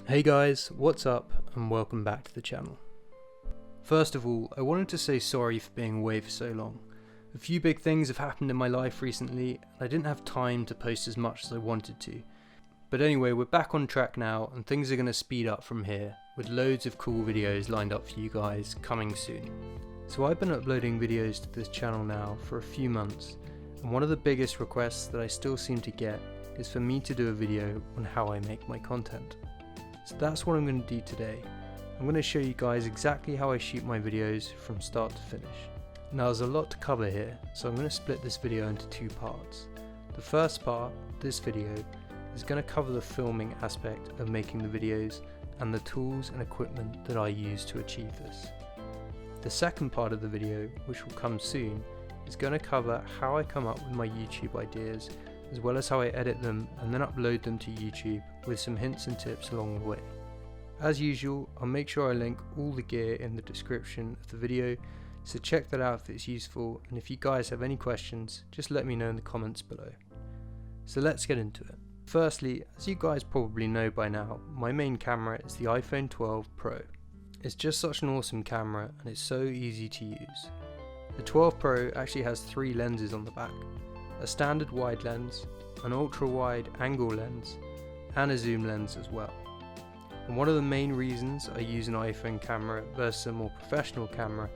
Hey guys, what's up and welcome back to the channel. First of all, I wanted to say sorry for being away for so long. A few big things have happened in my life recently and I didn't have time to post as much as I wanted to. But anyway, we're back on track now and things are going to speed up from here, with loads of cool videos lined up for you guys coming soon. So I've been uploading videos to this channel now for a few months, and one of the biggest requests that I still seem to get is for me to do a video on how I make my content. So that's what I'm going to do today. I'm going to show you guys exactly how I shoot my videos from start to finish. Now there's a lot to cover here, so I'm going to split this video into two parts. The first part, this video, is going to cover the filming aspect of making the videos and the tools and equipment that I use to achieve this. The second part of the video, which will come soon, is going to cover how I come up with my YouTube ideas, as well as how I edit them and then upload them to YouTube with some hints and tips along the way. As usual, I'll make sure I link all the gear in the description of the video, so check that out if it's useful, and if you guys have any questions, just let me know in the comments below. So let's get into it. Firstly, as you guys probably know by now, my main camera is the iPhone 12 Pro. It's just such an awesome camera and it's so easy to use. The 12 Pro actually has 3 lenses on the back: a standard wide lens, an ultra wide angle lens, and a zoom lens as well. And one of the main reasons I use an iPhone camera versus a more professional camera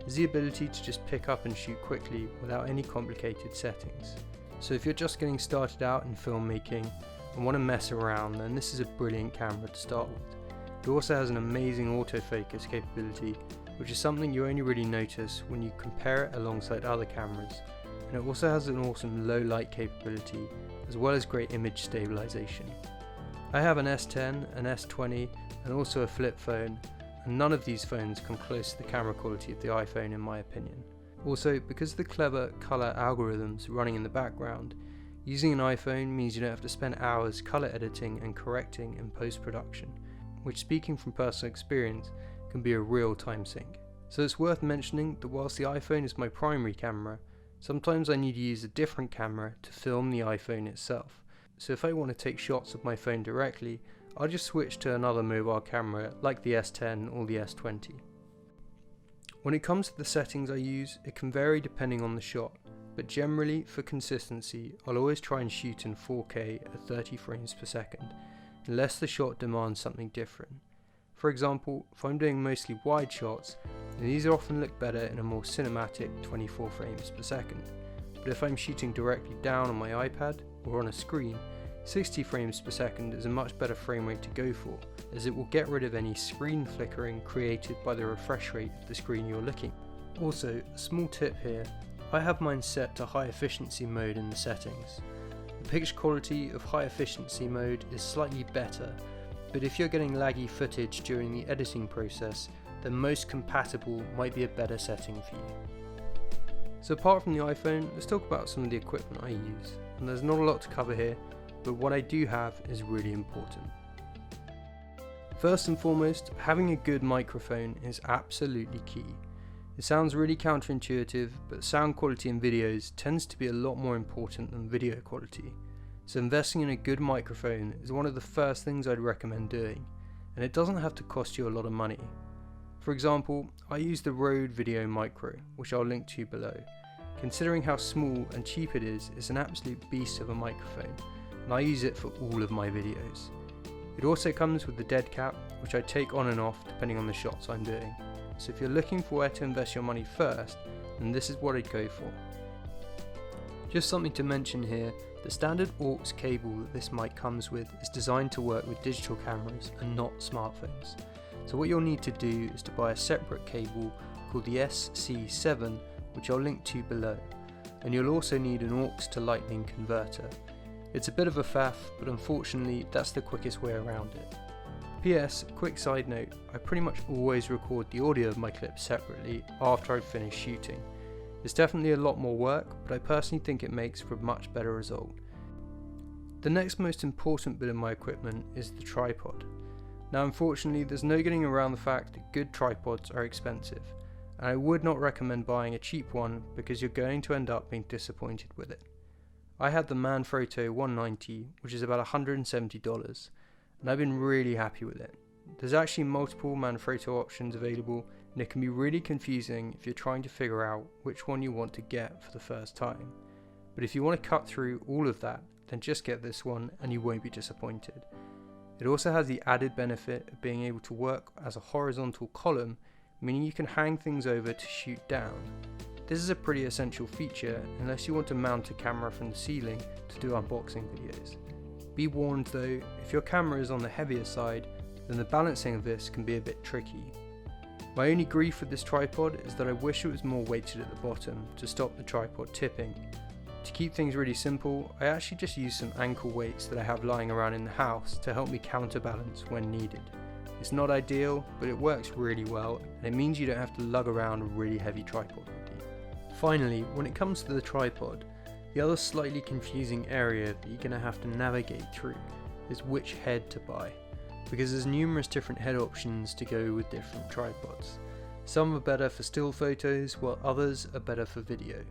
is the ability to just pick up and shoot quickly without any complicated settings. So if you're just getting started out in filmmaking and want to mess around, then this is a brilliant camera to start with. It also has an amazing autofocus capability, which is something you only really notice when you compare it alongside other cameras, and it also has an awesome low light capability as well as great image stabilization. I have an S10, an S20 and also a flip phone, and none of these phones come close to the camera quality of the iPhone in my opinion. Also, because of the clever colour algorithms running in the background, using an iPhone means you don't have to spend hours colour editing and correcting in post-production, which, speaking from personal experience, can be a real time sink. So it's worth mentioning that whilst the iPhone is my primary camera, sometimes I need to use a different camera to film the iPhone itself. So if I want to take shots of my phone directly, I'll just switch to another mobile camera like the S10 or the S20. When it comes to the settings I use, it can vary depending on the shot, but generally for consistency I'll always try and shoot in 4K at 30 frames per second, unless the shot demands something different. For example, if I'm doing mostly wide shots, then these often look better in a more cinematic 24 frames per second. But if I'm shooting directly down on my iPad or on a screen, 60 frames per second is a much better frame rate to go for, as it will get rid of any screen flickering created by the refresh rate of the screen you're looking at. Also, a small tip here, I have mine set to high efficiency mode in the settings. The picture quality of high efficiency mode is slightly better, but if you're getting laggy footage during the editing process, then most compatible might be a better setting for you. So apart from the iPhone, let's talk about some of the equipment I use, and there's not a lot to cover here, but what I do have is really important. First and foremost, having a good microphone is absolutely key. It sounds really counterintuitive, but sound quality in videos tends to be a lot more important than video quality. So investing in a good microphone is one of the first things I'd recommend doing, and it doesn't have to cost you a lot of money. For example, I use the Rode Video Micro, which I'll link to below. Considering how small and cheap it is, it's an absolute beast of a microphone, and I use it for all of my videos. It also comes with the dead cap, which I take on and off depending on the shots I'm doing. So if you're looking for where to invest your money first, then this is what I'd go for. Just something to mention here, the standard aux cable that this mic comes with is designed to work with digital cameras and not smartphones. So what you'll need to do is to buy a separate cable called the SC7, which I'll link to below, and you'll also need an aux to lightning converter. It's a bit of a faff, but unfortunately that's the quickest way around it. PS, quick side note, I pretty much always record the audio of my clips separately after I've finished shooting. It's definitely a lot more work, but I personally think it makes for a much better result. The next most important bit of my equipment is the tripod. Now unfortunately there's no getting around the fact that good tripods are expensive, and I would not recommend buying a cheap one because you're going to end up being disappointed with it. I had the Manfrotto 190, which is about $170, and I've been really happy with it. There's actually multiple Manfrotto options available, and it can be really confusing if you're trying to figure out which one you want to get for the first time. But if you want to cut through all of that, then just get this one and you won't be disappointed. It also has the added benefit of being able to work as a horizontal column, meaning you can hang things over to shoot down. This is a pretty essential feature unless you want to mount a camera from the ceiling to do unboxing videos. Be warned though, if your camera is on the heavier side, then the balancing of this can be a bit tricky. My only grief with this tripod is that I wish it was more weighted at the bottom to stop the tripod tipping. To keep things really simple, I actually just use some ankle weights that I have lying around in the house to help me counterbalance when needed. It's not ideal, but it works really well, and it means you don't have to lug around a really heavy tripod with you. Finally, when it comes to the tripod, the other slightly confusing area that you're going to have to navigate through is which head to buy, because there's numerous different head options to go with different tripods. Some are better for still photos, while others are better for video.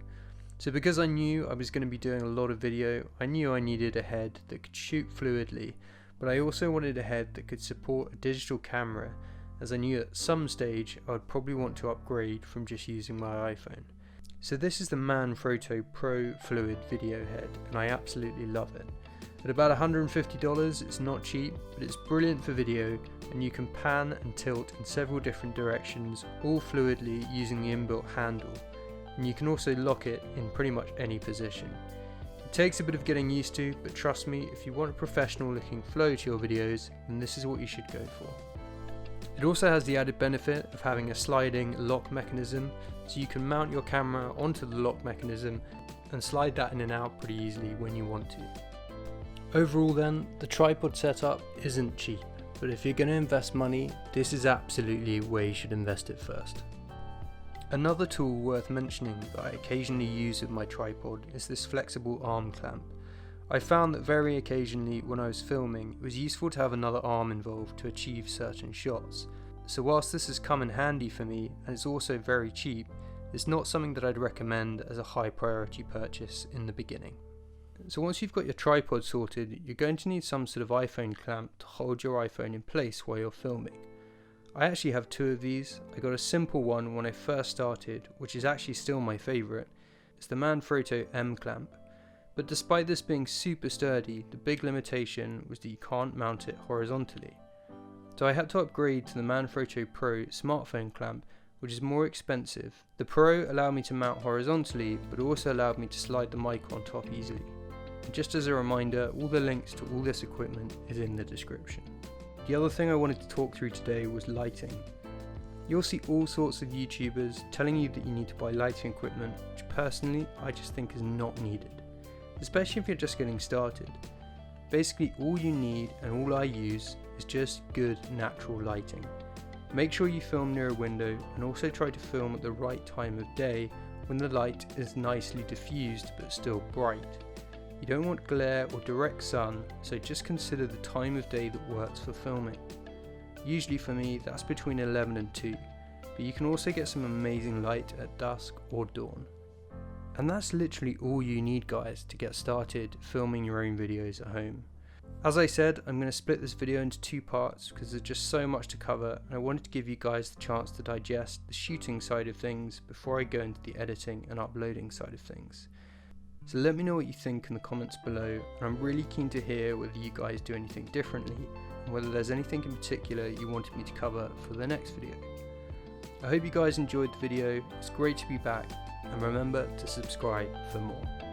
So because I knew I was going to be doing a lot of video, I knew I needed a head that could shoot fluidly, but I also wanted a head that could support a digital camera, as I knew at some stage I would probably want to upgrade from just using my iPhone. So this is the Manfrotto Pro Fluid Video Head, and I absolutely love it. At about $150, it's not cheap, but it's brilliant for video, and you can pan and tilt in several different directions, all fluidly using the inbuilt handle. And you can also lock it in pretty much any position. It takes a bit of getting used to, but trust me, if you want a professional looking flow to your videos, then this is what you should go for. It also has the added benefit of having a sliding lock mechanism, so you can mount your camera onto the lock mechanism and slide that in and out pretty easily when you want to. Overall then, the tripod setup isn't cheap, but if you're going to invest money, this is absolutely where you should invest it first. Another tool worth mentioning that I occasionally use with my tripod is this flexible arm clamp. I found that very occasionally when I was filming, it was useful to have another arm involved to achieve certain shots. So whilst this has come in handy for me and it's also very cheap, it's not something that I'd recommend as a high priority purchase in the beginning. So once you've got your tripod sorted, you're going to need some sort of iPhone clamp to hold your iPhone in place while you're filming. I actually have two of these. I got a simple one when I first started, which is actually still my favourite. It's the Manfrotto M clamp. But despite this being super sturdy, the big limitation was that you can't mount it horizontally. So I had to upgrade to the Manfrotto Pro smartphone clamp, which is more expensive. The Pro allowed me to mount horizontally, but also allowed me to slide the mic on top easily. And just as a reminder, all the links to all this equipment is in the description. The other thing I wanted to talk through today was lighting. You'll see all sorts of YouTubers telling you that you need to buy lighting equipment, which personally I just think is not needed, especially if you're just getting started. Basically all you need and all I use is just good natural lighting. Make sure you film near a window and also try to film at the right time of day when the light is nicely diffused but still bright. You don't want glare or direct sun, so just consider the time of day that works for filming. Usually for me that's between 11 and 2, but you can also get some amazing light at dusk or dawn. And that's literally all you need guys to get started filming your own videos at home. As I said, I'm going to split this video into two parts because there's just so much to cover, and I wanted to give you guys the chance to digest the shooting side of things before I go into the editing and uploading side of things. So let me know what you think in the comments below, and I'm really keen to hear whether you guys do anything differently and whether there's anything in particular you wanted me to cover for the next video. I hope you guys enjoyed the video. It's great to be back, and remember to subscribe for more.